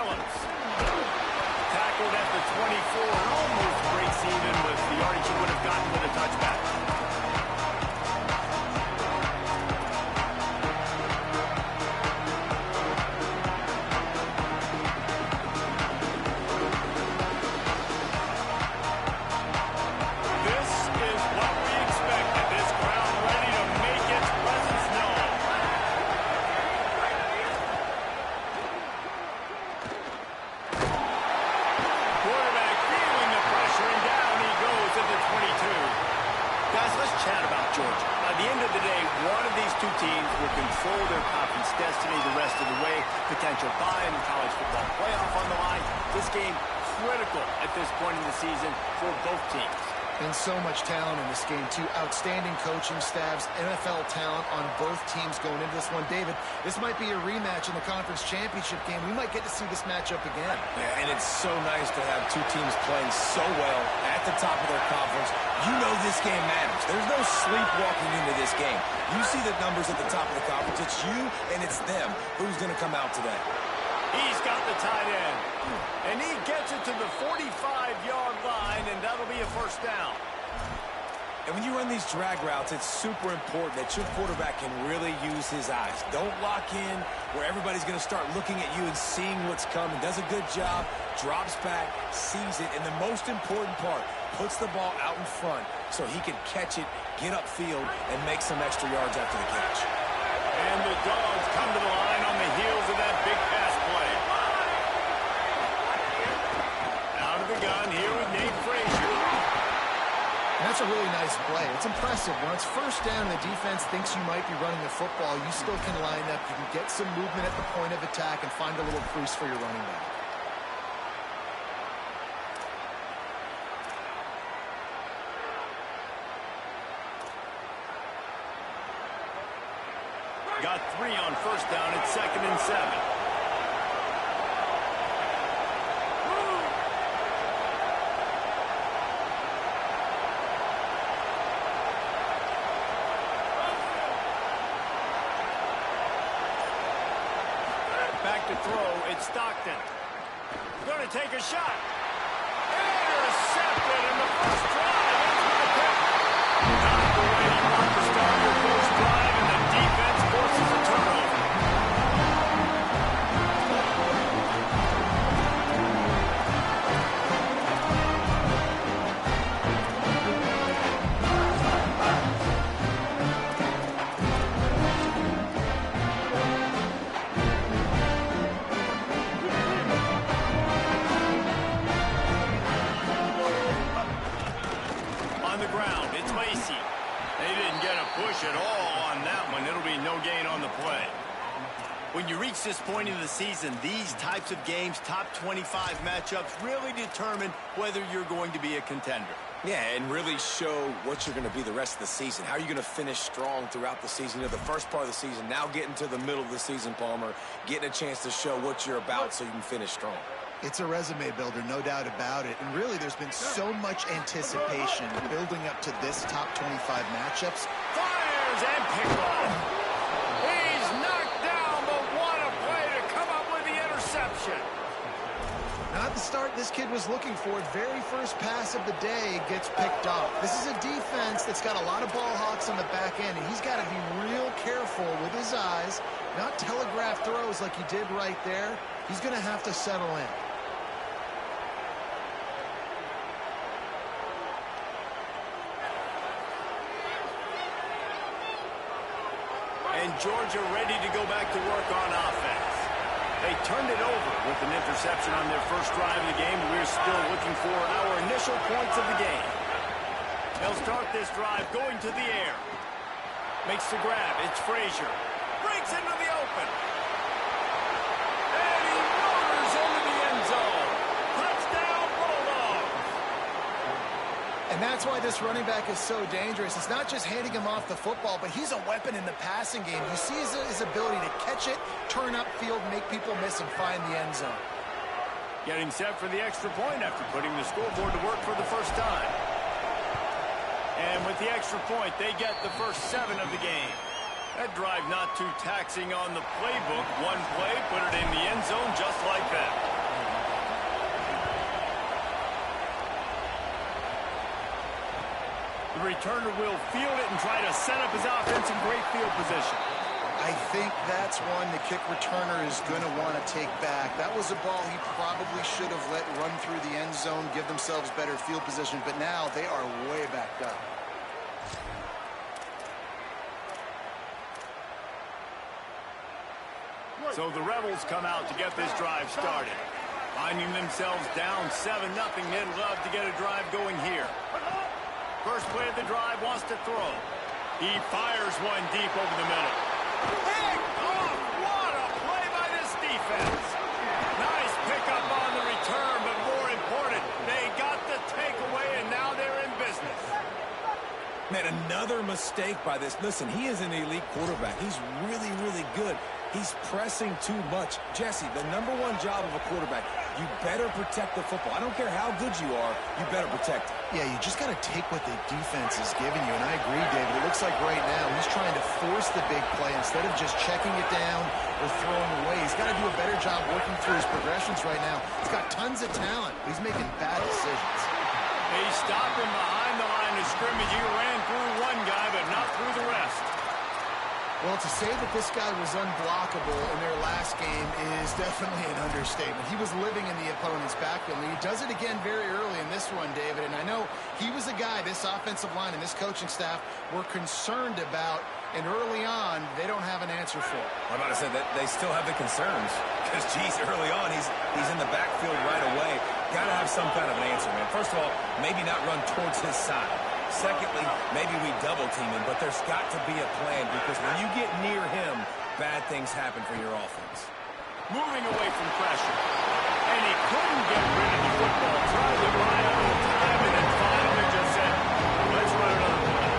Phillips. Tackled at the 24 and almost breaks even with the yardage he would have gotten with a touchback. Potential bye in the college football playoff on the line. This game critical at this point in the season for both teams. And so much talent in this game, too. Outstanding coaching staffs, NFL talent on both teams going into this one. David, this might be a rematch in the conference championship game. We might get to see this matchup again. Yeah, and it's so nice to have two teams playing so well at the top of their conference. You know this game matters. There's no sleepwalking into this game. You see the numbers at the top of the conference. It's you and it's them. Who's going to come out today? He's got the tight end. And he gets it to the 45-yard line, and that'll be a first down. And when you run these drag routes, it's super important that your quarterback can really use his eyes. Don't lock in where everybody's going to start looking at you and seeing what's coming. Does a good job, drops back, sees it, and the most important part, puts the ball out in front so he can catch it, get upfield, and make some extra yards after the catch. And the Dogs come to the line on the heels of that big pass play. Out of the gun here with Nate Frazier. And that's a really nice play. It's impressive. When it's first down and the defense thinks you might be running the football, you still can line up. You can get some movement at the point of attack and find a little crease for your running back. Got 3 on first down at 2nd and 7. Back to throw, it's Stockton. Going to take a shot. Intercepted in the first drive. Not the way you want to start your first drive, and the defense forces a turnover. On the ground, it's Lacy. They didn't get a push at all on that one. It'll be no gain on the play. When you reach this point in the season, these types of games, top 25 matchups, really determine whether you're going to be a contender. Yeah, and really show what you're going to be the rest of the season. How are you going to finish strong throughout the season? You know, the first part of the season, now getting to the middle of the season, Palmer, getting a chance to show what you're about so you can finish strong. It's a resume builder, no doubt about it. And really, there's been so much anticipation building up to this top 25 matchups. Fires and picked off. He's knocked down, but what a play to come up with the interception. Not the start this kid was looking for. Very first pass of the day gets picked off. This is a defense that's got a lot of ball hawks on the back end, and he's got to be real careful with his eyes, not telegraph throws like he did right there. He's going to have to settle in. And Georgia ready to go back to work on offense. They turned it over with an interception on their first drive of the game. We're still looking for our initial points of the game. They'll start this drive going to the air. Makes the grab. It's Frazier. Breaks into the open. And he motors into the end zone. Touchdown, Bulldogs. And that's why this running back is so dangerous. It's not just handing him off the football, but he's a weapon in the passing game. You see his ability to catch it, turn upfield, make people miss, and find the end zone. Getting set for the extra point after putting the scoreboard to work for the first time. And with the extra point, they get the first 7 of the game. That drive not too taxing on the playbook. One play, put it in the end zone just like that. The returner will field it and try to set up his offense in great field position. I think that's one the kick returner is going to want to take back. That was a ball he probably should have let run through the end zone, give themselves better field position, but now they are way backed up. So the Rebels come out to get this drive started. Finding themselves down 7-0, they'd love to get a drive going here. First play of the drive, wants to throw. He fires one deep over the middle. Picked off! What a play by this defense! Nice pickup on the return, but more important, they got the takeaway, and now they're in business. Man, another mistake by this. Listen, he is an elite quarterback. He's really, really good. He's pressing too much. Jesse, the #1 job of a quarterback, you better protect the football. I don't care how good you are, you better protect it. Yeah, you just got to take what the defense is giving you, and I agree, David. It looks like right now he's trying to force the big play instead of just checking it down or throwing away. He's got to do a better job working through his progressions right now. He's got tons of talent, but he's making bad decisions. They stopped him behind the line of scrimmage. He ran through one guy, but not through the rest. Well, to say that this guy was unblockable in their last game is definitely an understatement. He was living in the opponent's backfield, and he does it again very early in this one, David. And I know he was a guy this offensive line and this coaching staff were concerned about, and early on, they don't have an answer for it. I'm about to say that they still have the concerns because, geez, early on, he's in the backfield right away. Got to have some kind of an answer, man. First of all, maybe not run towards his side. Secondly, maybe we double-team him, but there's got to be a plan because when you get near him, bad things happen for your offense. Moving away from pressure. And he couldn't get rid of the football. Tried to buy a little time and then finally just said, let's run another play.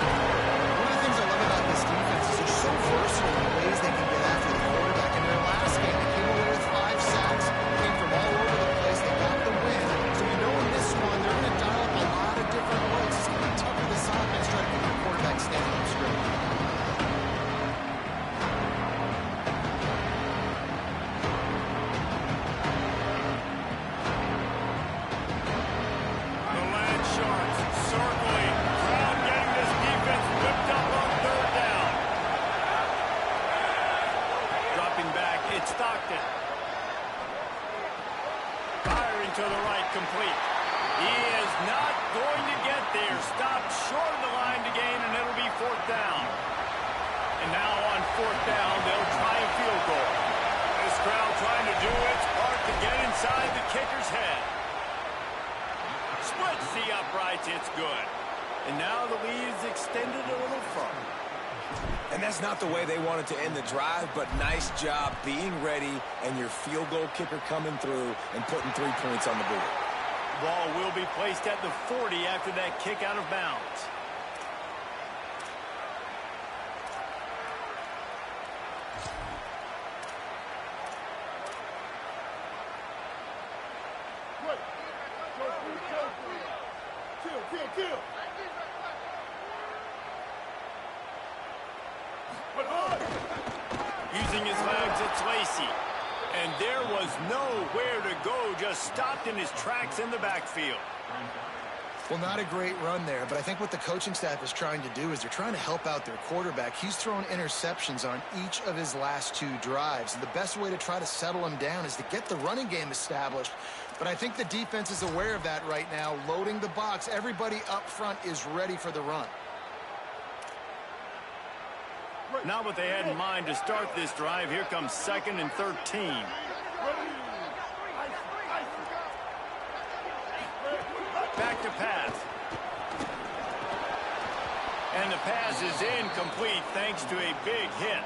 One of the things I love about this defense is they're so versatile in the ways they can get after the quarterback. In their last game, they came away with 5 sacks, came from all over the place. They got the win. So we know in this one, they're going to dial up a lot of different ways. It's going to be tough for this offense trying to keep the quarterback standing up straight. The Land Sharks circling. Crowd getting this defense whipped up on 3rd down. Dropping back, it's Stockton. Firing to the right, complete. He is not going to get there. Stopped short of the line to gain, and it'll be 4th down. And now on 4th down, they'll try a field goal. This crowd trying to do its part to get inside the kicker's head. Splits the uprights, it's good. And now the lead is extended a little further. And that's not the way they wanted to end the drive, but nice job being ready and your field goal kicker coming through and putting 3 points on the board. Ball will be placed at the 40 after that kick out of bounds. Using his legs, it's Lacy. And there was nowhere to go, just stopped in his tracks in the backfield. Well, not a great run there, but I think what the coaching staff is trying to do is they're trying to help out their quarterback. He's thrown interceptions on each of his last 2 drives, and the best way to try to settle him down is to get the running game established. But I think the defense is aware of that right now, loading the box. Everybody up front is ready for the run. Not what they had in mind to start this drive. Here comes 2nd and 13. Back to pass. And the pass is incomplete thanks to a big hit.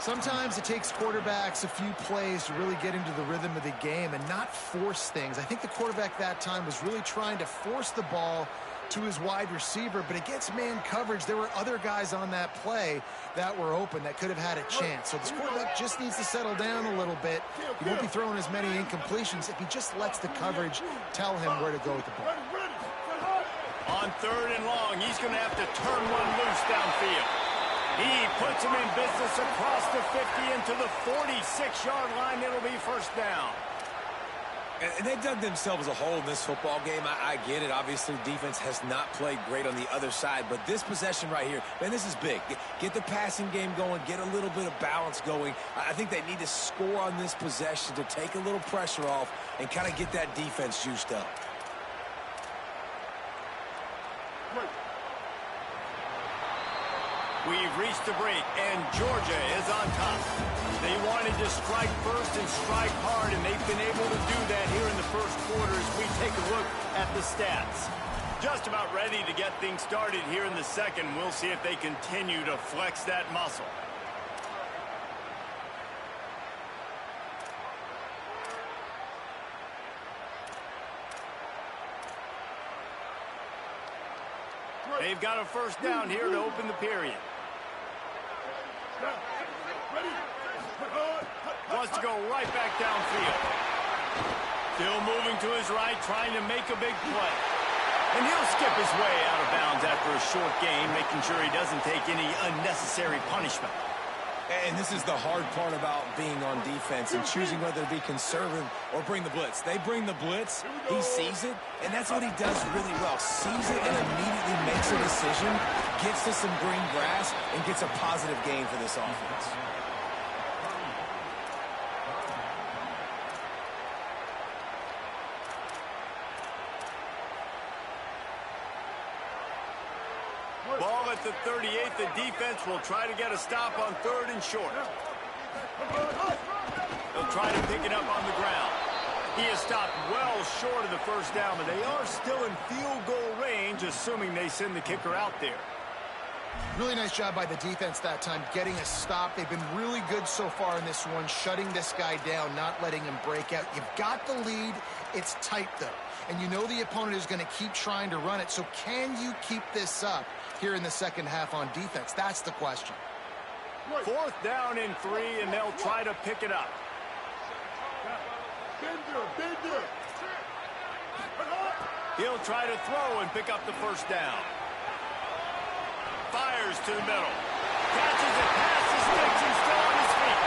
Sometimes it takes quarterbacks a few plays to really get into the rhythm of the game and not force things. I think the quarterback that time was really trying to force the ball to his wide receiver, but against man coverage, there were other guys on that play that were open that could have had a chance. So this quarterback just needs to settle down a little bit. He won't be throwing as many incompletions if he just lets the coverage tell him where to go with the ball. On 3rd and long, he's going to have to turn one loose downfield. He puts him in business across the 50 into the 46-yard line. It'll be 1st down. And they dug themselves a hole in this football game. I get it. Obviously, defense has not played great on the other side. But this possession right here, man, this is big. Get the passing game going. Get a little bit of balance going. I think they need to score on this possession to take a little pressure off and kind of get that defense juiced up. We've reached the break, and Georgia is on top. They wanted to strike first and strike hard, and they've been able to do that here in the first quarter as we take a look at the stats. Just about ready to get things started here in the second. We'll see if they continue to flex that muscle. They've got a first down here to open the period. Wants to go right back downfield. Still moving to his right, trying to make a big play. And he'll skip his way out of bounds after a short gain, making sure he doesn't take any unnecessary punishment. And this is the hard part about being on defense and choosing whether to be conservative or bring the blitz. They bring the blitz, he sees it, and that's what he does really well. Sees it and immediately makes a decision, gets to some green grass, and gets a positive gain for this offense. Ball at the 38. The defense will try to get a stop on third and short. They'll try to pick it up on the ground. He is stopped well short of the first down, but they are still in field goal range, assuming they send the kicker out there. Really nice job by the defense that time, getting a stop. They've been really good so far in this one, shutting this guy down, not letting him break out. You've got the lead. It's tight, though. And you know the opponent is going to keep trying to run it. So can you keep this up here in the second half on defense? That's the question. Fourth down and 3, and they'll try to pick it up. He'll try to throw and pick up the first down. Fires to the middle. Catches it past the sticks and still on his feet.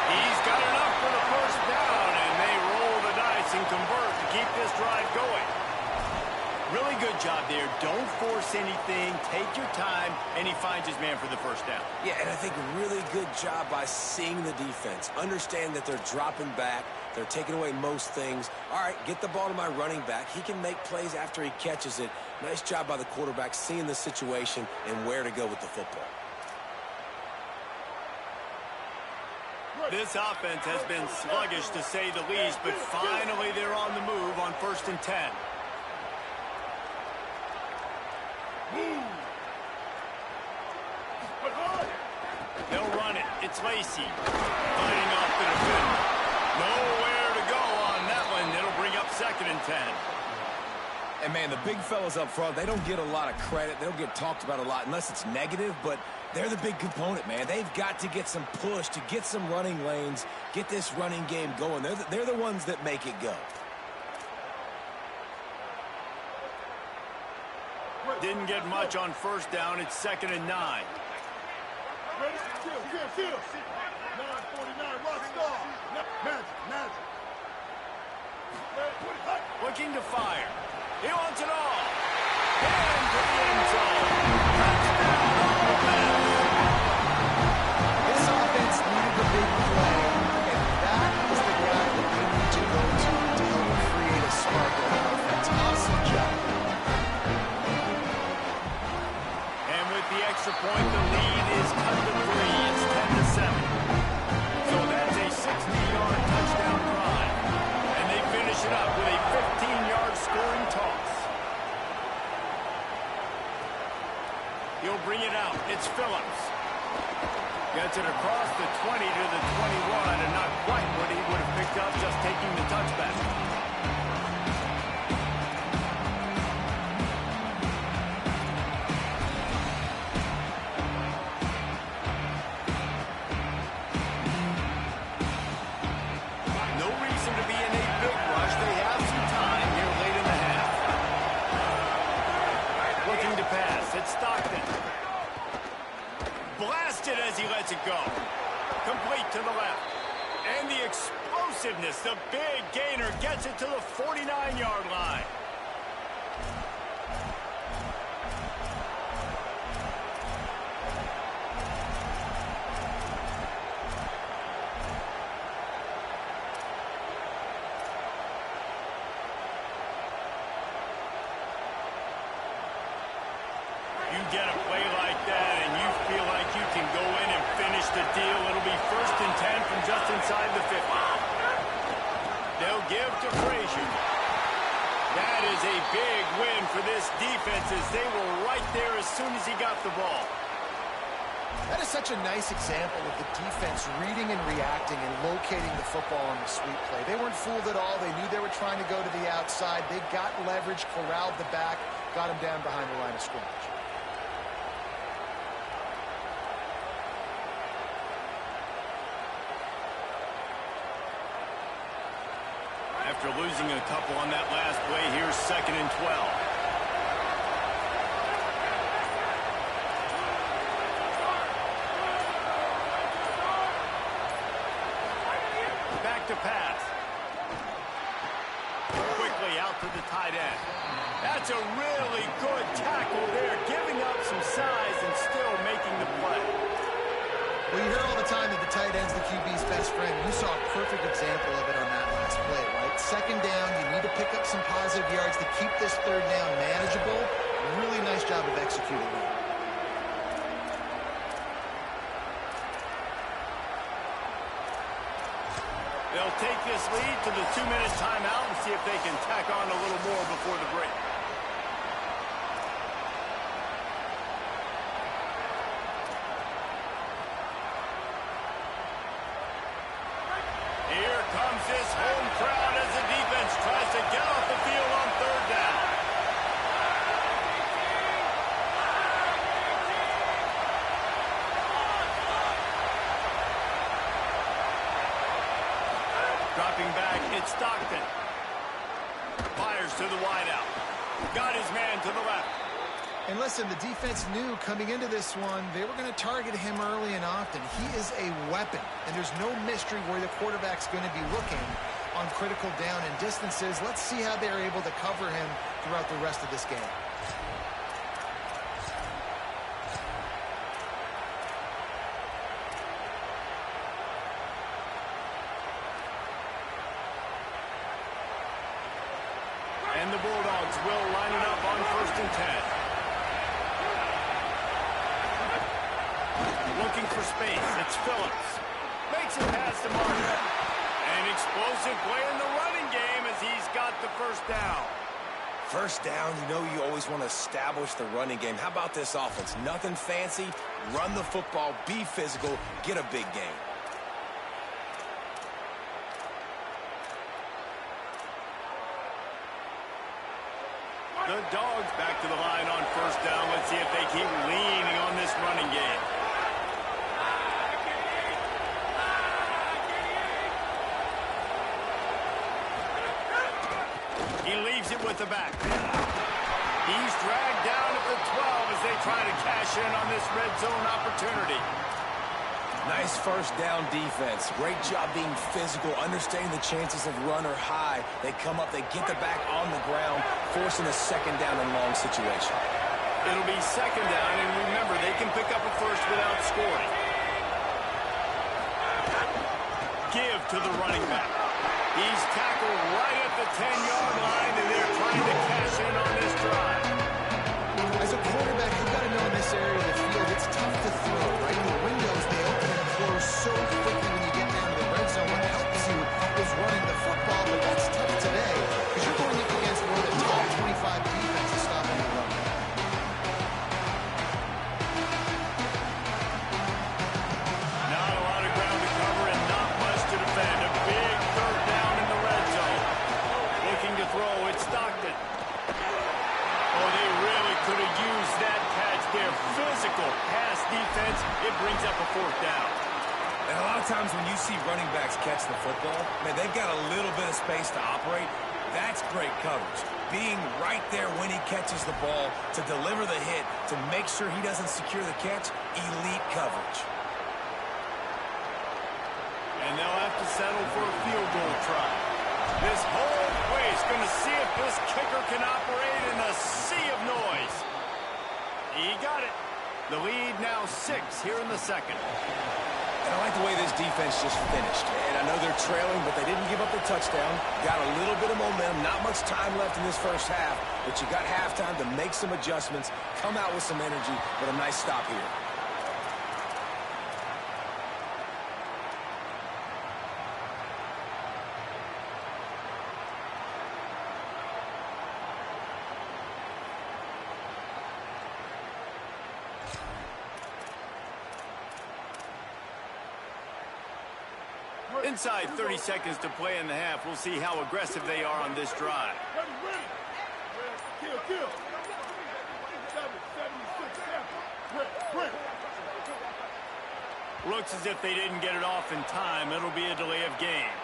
He's got enough for the first down, and they roll the dice and convert to keep this drive going. Really good job there. Don't force anything. Take your time, and he finds his man for the first down. Yeah, and I think really good job by seeing the defense. Understand that they're dropping back. They're taking away most things. All right, get the ball to my running back. He can make plays after he catches it. Nice job by the quarterback seeing the situation and where to go with the football. This offense has been sluggish, to say the least, but finally they're on the move on 1st and 10. They'll run it. It's Lacy fighting off the defender. Nowhere to go on that one. It'll bring up 2nd and 10. And, man, the big fellas up front, they don't get a lot of credit. They don't get talked about a lot unless it's negative, but they're the big component, man. They've got to get some push, to get some running lanes, get this running game going. They're the ones that make it go. Didn't get much on 1st down. It's 2nd and 9. Looking to fire. He wants it all. And to the end zone. Touchdown, offense. This offense needed the big play, and that is the guy that they need to go to help create a spark of offense. Awesome job. And with the extra point, the lead is cut to 3. It's 10-7. So that's a 60-yard touchdown drive. And they finish it up with a 15-yard scoring toss. He'll bring it out. It's Phillips. Gets it across the 20 to the 21, and not quite what he would have picked up just taking the touchback. No reason to be in a big rush. They have some time here late in the half. Looking to pass. It's Stockton. Blasted as he lets it go. Complete to the left. And the explosiveness tremendous. The big gainer gets it to the 49-yard line. You get a play like that and you feel like you can go in and finish the deal. It'll be 1st and 10 from just inside the 50. They'll give to Frazier. That is a big win for this defense as they were right there as soon as he got the ball. That is such a nice example of the defense reading and reacting and locating the football on the sweep play. They weren't fooled at all. They knew they were trying to go to the outside. They got leverage, corralled the back, got him down behind the line of scrimmage. After losing a couple on that last play, here's 2nd and 12. Back to pass. Quickly out to the tight end. That's a really good tackle there, giving up some size and still making the play. Well, you hear all the time that the tight end's the QB's best friend. You saw a perfect example of it on that last play, right? 2nd down, you need to pick up some positive yards to keep this 3rd down manageable. Really nice job of executing that. They'll take this lead to the 2-minute timeout and see if they can tack on a little more before the break. Here comes this home crowd as the defense tries to get off the field on 3rd down. Dropping back, it's Stockton. Fires to the wideout. Got his man to the left. And listen, the defense knew coming into this one, they were going to target him early and often. He is a weapon, and there's no mystery where the quarterback's going to be looking on critical down and distances. Let's see how they're able to cover him throughout the rest of this game. And the Bulldogs will line it up on 1st and 10. Looking for space. It's Phillips. Makes it past the marker. An explosive play in the running game as he's got the 1st down. 1st down, you know you always want to establish the running game. How about this offense? Nothing fancy. Run the football, be physical, get a big gain. The Dogs back to the line on 1st down. Let's see if they keep leaning on this running game. He leaves it with the back. He's dragged down at the 12 as they try to cash in on this red zone opportunity. Nice 1st down defense. Great job being physical, understanding the chances of run are high. They come up, they get the back on the ground, forcing a 2nd down and long situation. It'll be 2nd down, and remember, they can pick up a 1st without scoring. Give to the running back. He's tackled right at the 10-yard line, and they're trying to cash in on this drive. As a quarterback, you've got to know in this area of the field, it's tough to throw, right? The windows, they open and close so quickly when you get down to the red zone. What helps you is running the football, but that's tough today because you're going up against one of the top 25 defenses stopping the run. Not a lot of ground to cover and not much to defend. A big 3rd down in the red zone. Looking to throw, it's Stockton. Oh, they really could have used that catch there. Physical pass defense. It brings up a 4th down. And a lot of times when you see running backs catch the football, man, they've got a little bit of space to operate. That's great coverage. Being right there when he catches the ball to deliver the hit, to make sure he doesn't secure the catch, elite coverage. And And they'll have to settle for a field goal try. This whole place going to see if this kicker can operate in a sea of noise. He got it. The lead now 6 here in the second. And I like the way this defense just finished. And I know they're trailing, but they didn't give up the touchdown. Got a little bit of momentum. Not much time left in this first half, but you got halftime to make some adjustments, come out with some energy, but a nice stop here. Inside 30 seconds to play in the half. We'll see how aggressive they are on this drive. Looks as if they didn't get it off in time. It'll be a delay of game.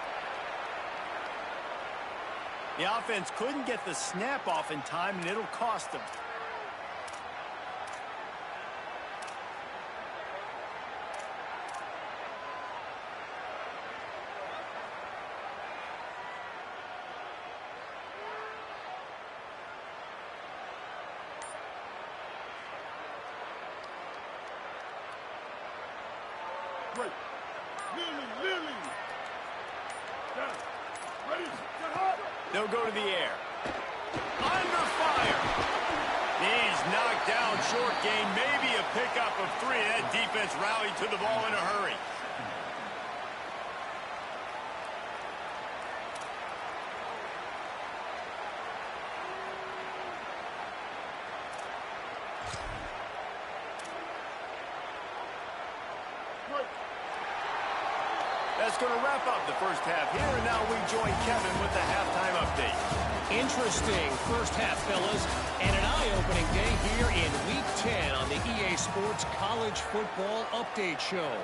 The offense couldn't get the snap off in time, and it'll cost them. They'll go to the air. Under fire. He's knocked down short gain. Maybe a pickup of 3. That defense rallied to the ball in a hurry. That's going to wrap up the first half here, and now we join Kevin with the halftime update. Interesting first half, fellas, and an eye-opening day here in Week 10 on the EA Sports College Football Update Show.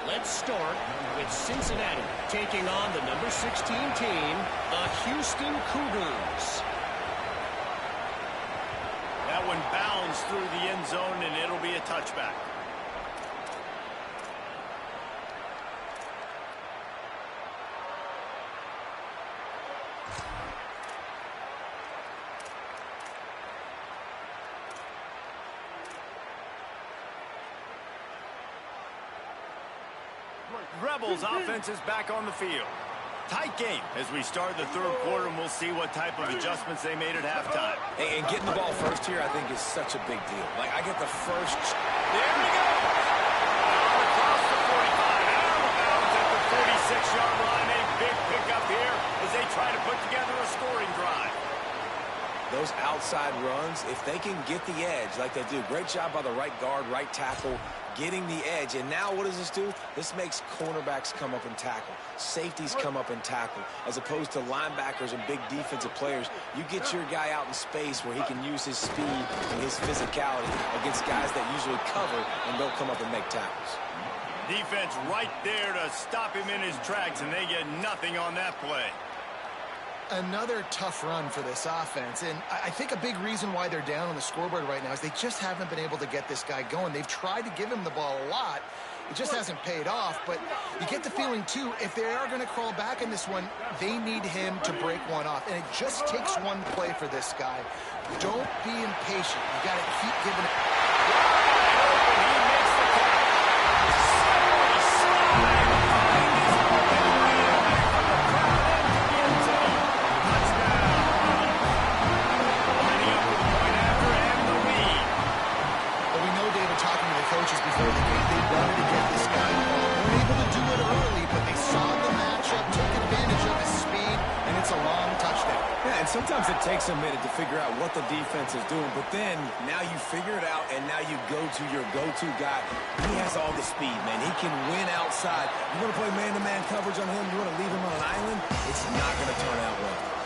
Let's start with Cincinnati taking on the number 16 team, the Houston Cougars. That one bounds through the end zone, and it'll be a touchback. Rebels offense is back on the field. Tight game as we start the third quarter, and we'll see what type of adjustments they made at halftime. And getting the ball first here, I think, is such a big deal. Like, I get the first. There we go. Out across the 45. Out of bounds at the 46-yard line. A big pickup here as they try to put together a scoring drive. Those outside runs, if they can get the edge like they do, great job by the right guard, right tackle, getting the edge. And now what does this do? This makes cornerbacks come up and tackle. Safeties come up and tackle. As opposed to linebackers and big defensive players, you get your guy out in space where he can use his speed and his physicality against guys that usually cover, and they'll come up and make tackles. Defense right there to stop him in his tracks, and they get nothing on that play. Another tough run for this offense, and I think a big reason why they're down on the scoreboard right now is they just haven't been able to get this guy going. They've tried to give him the ball a lot. It just hasn't paid off, but you get the feeling, too, if they are going to crawl back in this one, they need him to break one off, and it just takes one play for this guy. Don't be impatient. You got to keep giving it. He makes the catch. Coaches before the game, they wanted to get this guy involved. They weren't able to do it early, but they saw the matchup, took advantage of his speed, and it's a long touchdown. Yeah, and sometimes it takes a minute to figure out what the defense is doing, but then now you figure it out, and now you go to your go-to guy. He has all the speed, man. He can win outside. You want to play man-to-man coverage on him? You want to leave him on an island? It's not going to turn out well.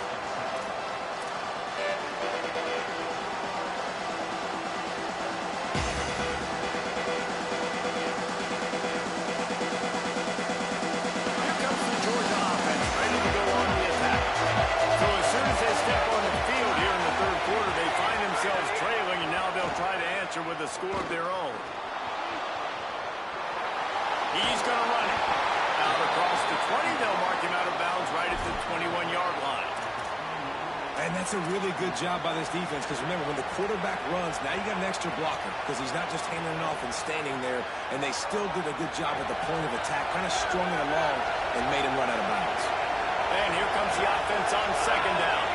With a score of their own. He's going to run it. Out across the 20. And that's a really good job by this defense because, remember, when the quarterback runs, now you got an extra blocker because he's not just handing it off and standing there, and they still did a good job at the point of attack, kind of strung it along and made him run out of bounds. And here comes the offense on second down.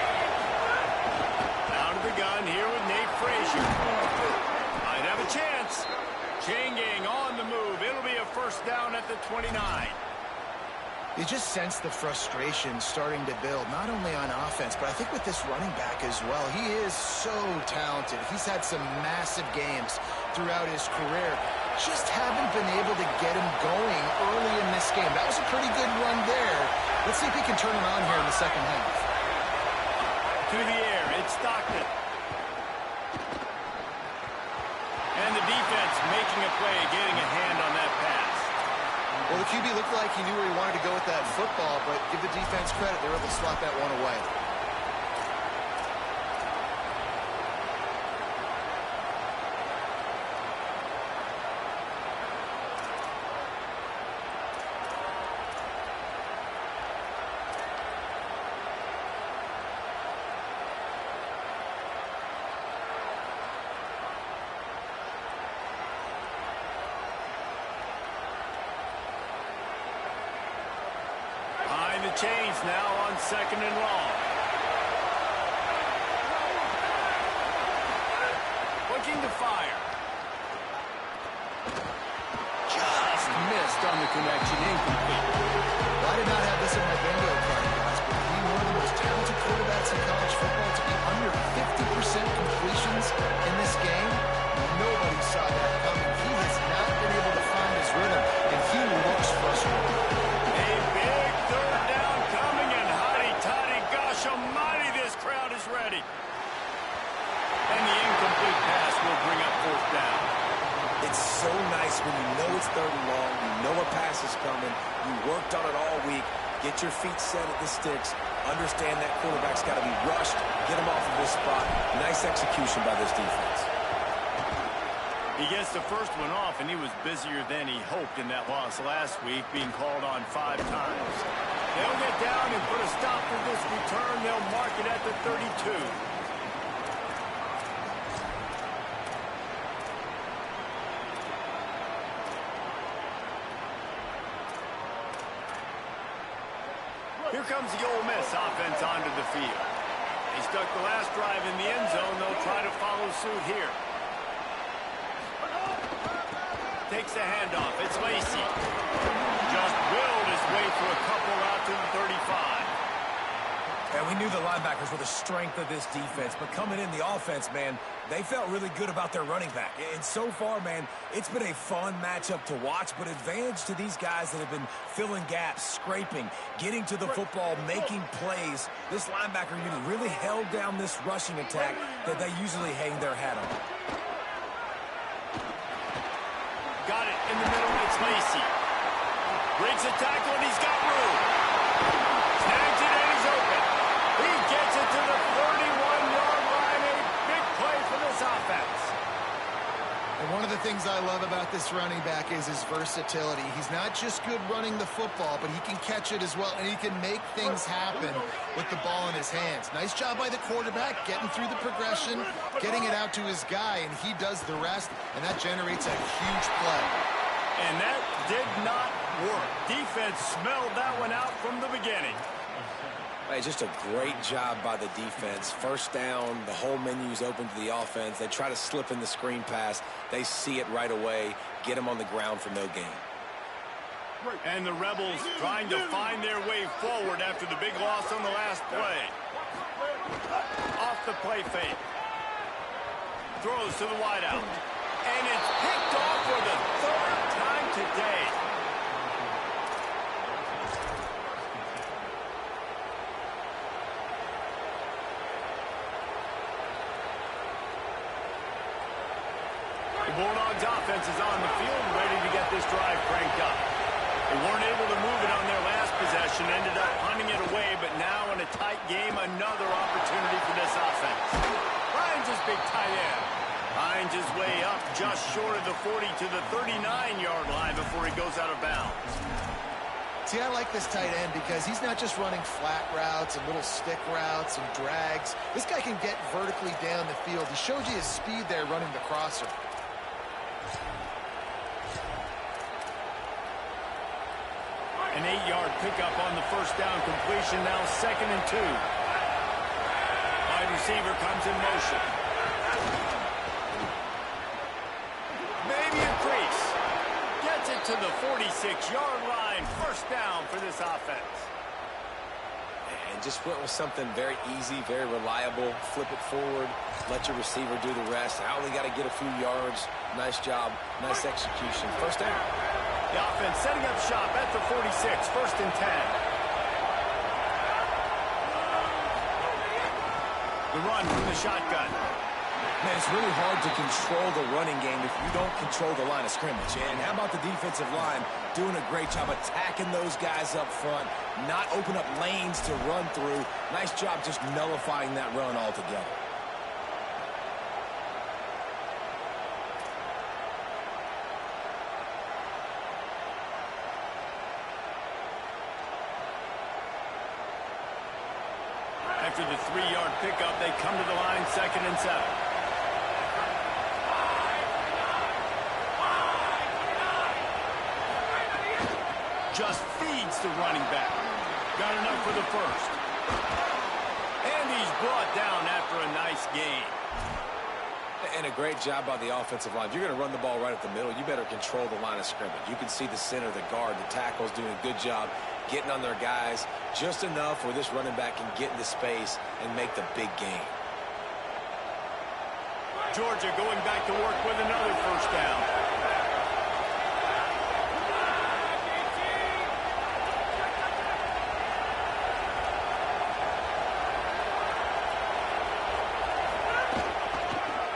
Out of the gun here with Nate Frazier. Might have a chance. Changing on the move. It'll be a first down at the 29. You just sense the frustration starting to build, not only on offense, but I think with this running back as well. He is so talented. He's had some massive games throughout his career. Just haven't been able to get him going early in this game. That was a pretty good run there. Let's see if he can turn it on here in the second half. To the air, it's Stockton. And the defense making a play, getting a hand on that pass. Well, the QB looked like he knew where he wanted to go with that football, but give the defense credit. They were able to slot that one away. Change now on second and long. Looking to fire. Just missed on the connection. Incomplete. Well, I did not have this in my bingo card, guys, but being one of the most talented quarterbacks in college football to be under 50% completions in this game, nobody saw that coming. He has not been able to find his rhythm, and he looks frustrated. Ready. And the incomplete pass will bring up fourth down. It's so nice when you know it's third and long, you know a pass is coming, you worked on it all week, get your feet set at the sticks, understand that quarterback's got to be rushed, get him off of this spot. Nice execution by this defense. He gets the first one off, and he was busier than he hoped in that loss last week, being called on 5 times. They'll get down and put a stop to this return. They'll mark it at the 32. Here comes the Ole Miss offense onto the field. They stuck the last drive in the end zone. They'll try to follow suit here. Takes the handoff. It's Lacy. Just willed his way through a couple out to the 35. And we knew the linebackers were the strength of this defense, but coming in the offense, man, they felt really good about their running back. And so far, man, it's been a fun matchup to watch, but advantage to these guys that have been filling gaps, scraping, getting to the football, making plays. This linebacker unit really held down this rushing attack that they usually hang their hat on. Got it in the middle. It's Lacy. Breaks a tackle, and he's got room. Snags it, and he's open. He gets it to the 31-yard line. A big play for this offense. And one of the things I love about this running back is his versatility. He's not just good running the football, but he can catch it as well, and he can make things happen with the ball in his hands. Nice job by the quarterback, getting through the progression, getting it out to his guy, and he does the rest, and that generates a huge play. And that did not work. Defense smelled that one out from the beginning. Hey, just a great job by the defense. First down, the whole menu's open to the offense. They try to slip in the screen pass. They see it right away, get them on the ground for no gain. And the Rebels trying to find their way forward after the big loss on the last play. Off the play fake. Throws to the wideout. And it's picked off for the third time today. The Bulldogs offense is on the field, ready to get this drive cranked up. They weren't able to move it on their last possession, ended up punting it away, but now in a tight game, another opportunity for this offense. Hines is big tight end. Hines is way up, just short of the 40 to the 39-yard line before he goes out of bounds. See, I like this tight end because he's not just running flat routes and little stick routes and drags. This guy can get vertically down the field. He showed you his speed there running the crosser. An 8-yard pickup on the first down completion. Now 2nd and 2. Wide receiver comes in motion. Maybe a crease. Gets it to the 46-yard line. First down for this offense. And just went with something very easy, very reliable. Flip it forward. Let your receiver do the rest. I only got to get a few yards. Nice job. Nice execution. First down. The offense setting up shop at the 46, 1st and 10. The run from the shotgun. Man, it's really hard to control the running game if you don't control the line of scrimmage. And how about the defensive line doing a great job attacking those guys up front, not open up lanes to run through. Nice job just nullifying that run altogether. After the 3-yard pickup, they come to the line 2nd and 7. Just feeds the running back. Got enough for the first. And he's brought down after a nice gain. And a great job by the offensive line. If you're going to run the ball right at the middle, you better control the line of scrimmage. You can see the center, the guard, the tackles doing a good job getting on their guys just enough where this running back can get into space and make the big game. Georgia going back to work with another first down.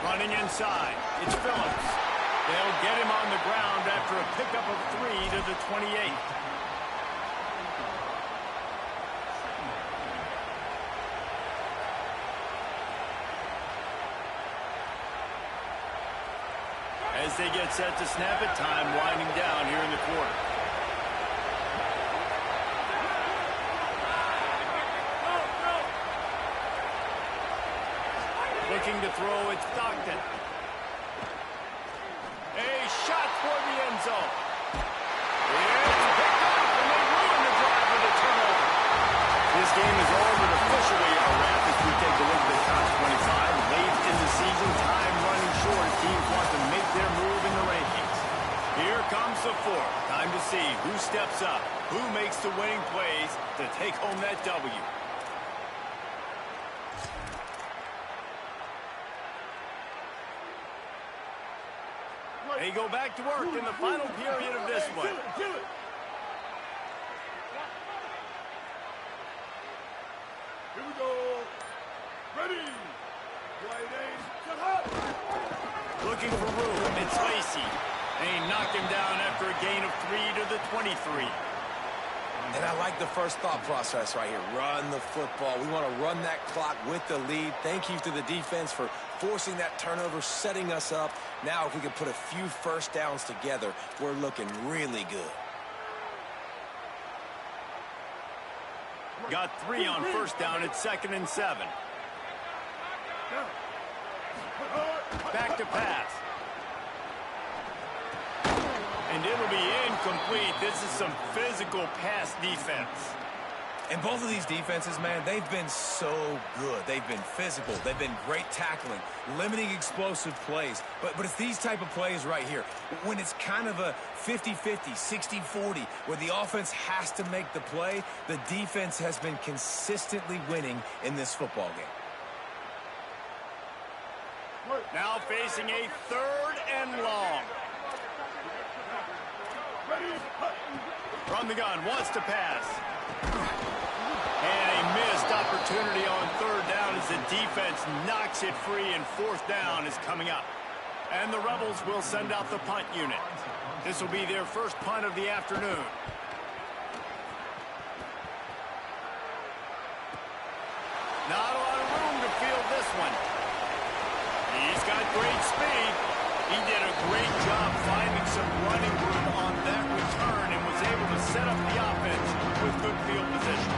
Running inside, it's Phillips. They'll get him on the ground after a pickup of 3 to the 28. As they get set to snap it, time winding down here in the quarter. Looking to throw, it's Stockton. A shot toward the end zone. It's picked up, and they ruin the drive with a turnover. This game is all but officially a wrap as we take a look at the top 25. Late in the season, time running short. Teams want to make their move in the rankings. Here comes the 4th. Time to see who steps up, who makes the winning plays to take home that W. They go back to work in the final period of this one. Here we go. Ready. Looking for room, it's Lacy. They knocked him down after a gain of 3 to the 23. And I like the first thought process right here. Run the football. We want to run that clock with the lead. Thank you to the defense for forcing that turnover, setting us up. Now if we can put a few first downs together, we're looking really good. Got 3 on first down at 2nd and 7. Back to pass. And it'll be incomplete. This is some physical pass defense. And both of these defenses, man, they've been so good. They've been physical. They've been great tackling, limiting explosive plays. But it's these type of plays right here. When it's kind of a 50-50, 60-40, where the offense has to make the play, the defense has been consistently winning in this football game. Now facing a 3rd and long. From the gun, wants to pass. And a missed opportunity on 3rd down as the defense knocks it free, and 4th down is coming up. And the Rebels will send out the punt unit. This will be their first punt of the afternoon. Not a lot of room to field this one. He's got great speed. He did a great job finding some running room on that return and was able to set up the offense with good field position.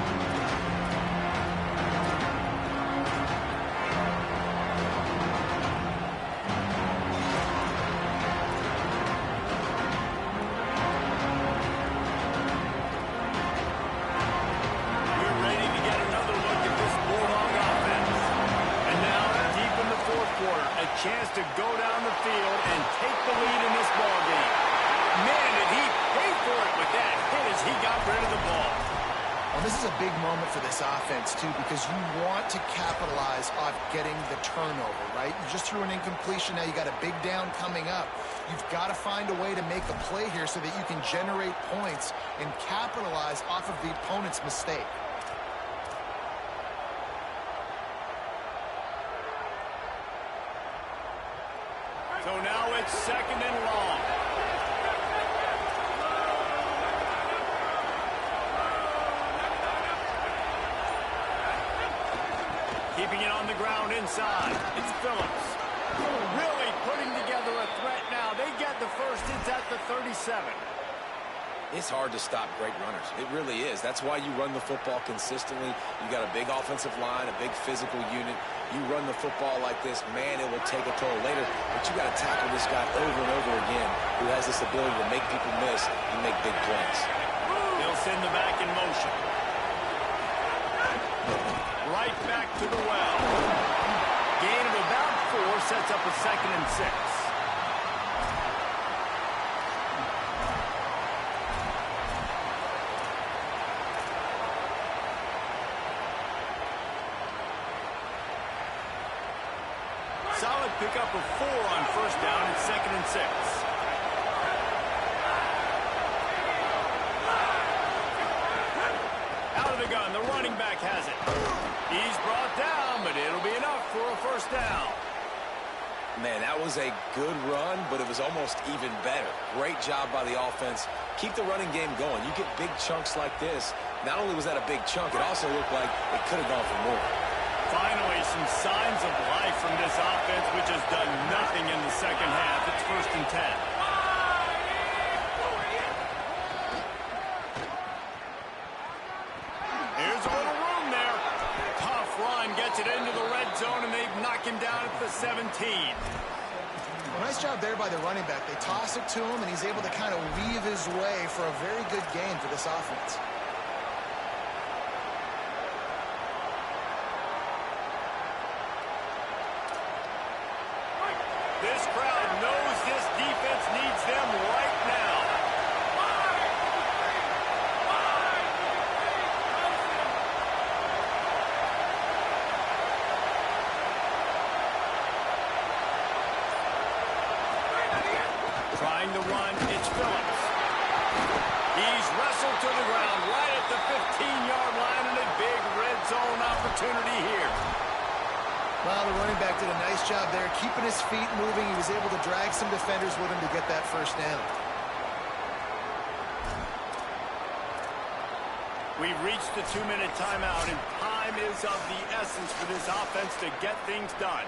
We're ready to get another look at this Bulldog offense. And now, deep in the fourth quarter, a chance to go down the field and take the lead in this ball game. Man, did he pay for it with that hit as he got rid of the ball. Well, this is a big moment for this offense, too, because you want to capitalize off getting the turnover, right? You just threw an incompletion. Now you got a big down coming up. You've got to find a way to make a play here so that you can generate points and capitalize off of the opponent's mistake. So now it's second and long. Keeping it on the ground inside. It's Phillips. Really putting together a threat now. They get the first. It's at the 37. It's hard to stop great runners. It really is. That's why you run the football consistently. You got a big offensive line, a big physical unit. You run the football like this, man, it will take a toll later. But you got to tackle this guy over and over again who has this ability to make people miss and make big plays. They'll send the back in motion. Right back to the well. Gain of about 4 sets up a second and 6. Solid pickup of 4 on first down. It's second and 6. Out of the gun, the running back has it. He's brought down, but it'll be enough for a first down. Man, that was a good run, but it was almost even better. Great job by the offense. Keep the running game going. You get big chunks like this. Not only was that a big chunk, it also looked like it could have gone for more. Finally, some signs of life from this offense, which has done nothing in the second half. It's first and 10. Here's a little room there. Tough run, gets it into the red zone, and they knock him down at the 17. Well, nice job there by the running back. They toss it to him, and he's able to kind of weave his way for a very good gain for this offense. This crowd knows this defense needs them right now. Trying to run, it's Phillips. He's wrestled to the ground right at the 15-yard line, and a big red zone opportunity here. Well, the running back did a nice job there, keeping his feet moving. He was able to drag some defenders with him to get that first down. We've reached the 2-minute timeout, and time is of the essence for this offense to get things done.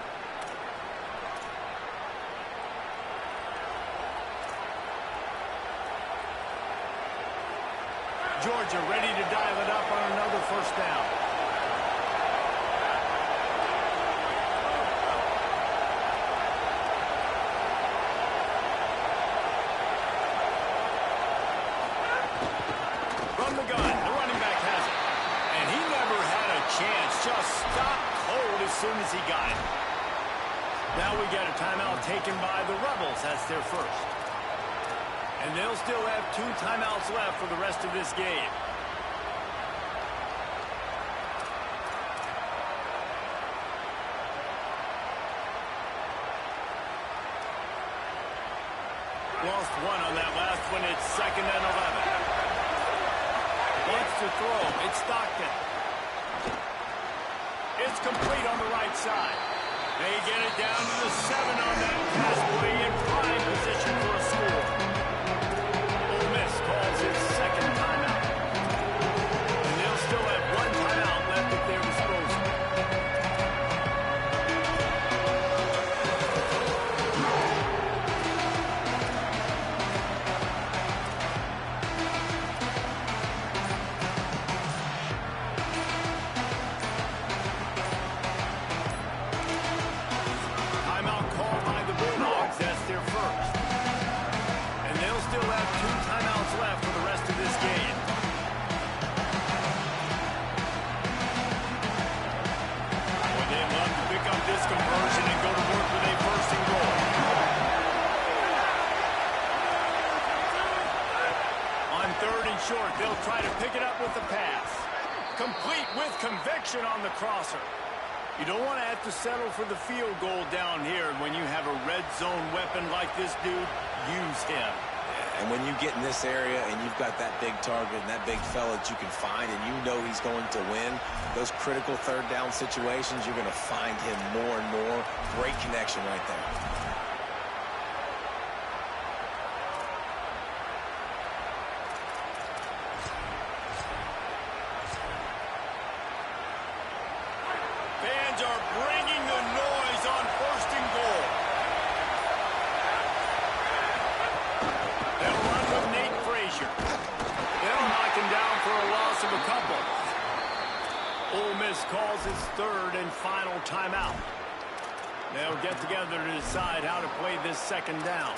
Georgia ready to dial it up on another first down. From the gun, the running back has it. And he never had a chance, just stopped cold as soon as he got it. Now we get a timeout taken by the Rebels. That's their first. And they'll still have 2 timeouts left for the rest of this game. Lost 1 on that last one. It's second and 11. Wants to throw. It's Stockton. It's complete on the right side. They get it down to the 7 on that pass play in prime position for a score. Ole Miss calls its second timeout. And they'll still have 1 timeout left at their disposal. try to pick it up with the pass. Complete with conviction on the crosser. You don't want to have to settle for the field goal down here. When you have a red zone weapon like this dude, use him. And when you get in this area and you've got that big target and that big fella that you can find and you know he's going to win, those critical third down situations, you're going to find him more and more. Great connection right there. Fans are bringing the noise on 1st and goal. They'll run with Nate Frazier. They'll knock him down for a loss of a couple. Ole Miss calls its 3rd and final timeout. They'll get together to decide how to play this 2nd down.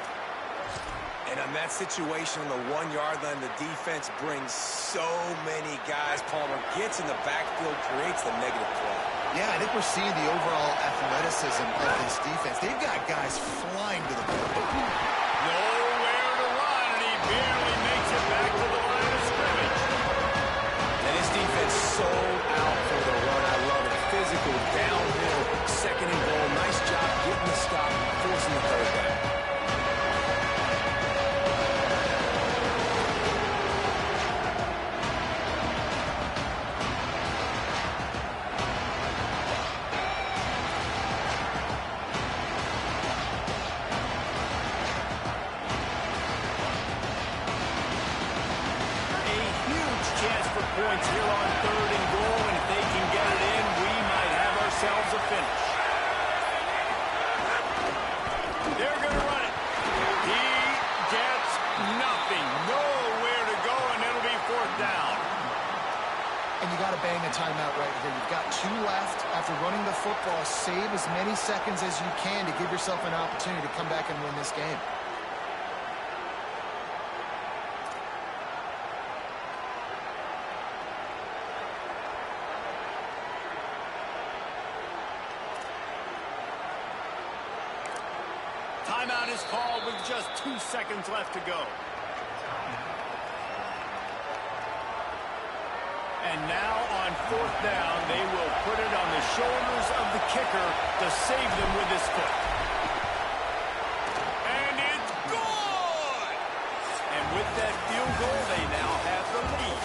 And on that situation on the 1-yard line, the defense brings so many guys. Palmer gets in the backfield, creates the negative play. Yeah, I think we're seeing the overall athleticism of this defense. They've got guys flying to the ball. Nowhere to run, and he barely makes it back to the line of scrimmage. And his defense sold out for the run. I love it. Physical, downhill, 2nd and goal. Nice job getting the stop, forcing the 3rd down. Points here on 3rd and goal, and if they can get it in, we might have ourselves a finish. They're going to run it. He gets nothing. Nowhere to go, and it'll be 4th down. And you got to bang a timeout right here. You've got 2 left. After running the football, save as many seconds as you can to give yourself an opportunity to come back and win this game. Timeout is called with just 2 seconds left to go. And now on 4th down, they will put it on the shoulders of the kicker to save them with his foot. And it's good! And with that field goal, they now have the lead.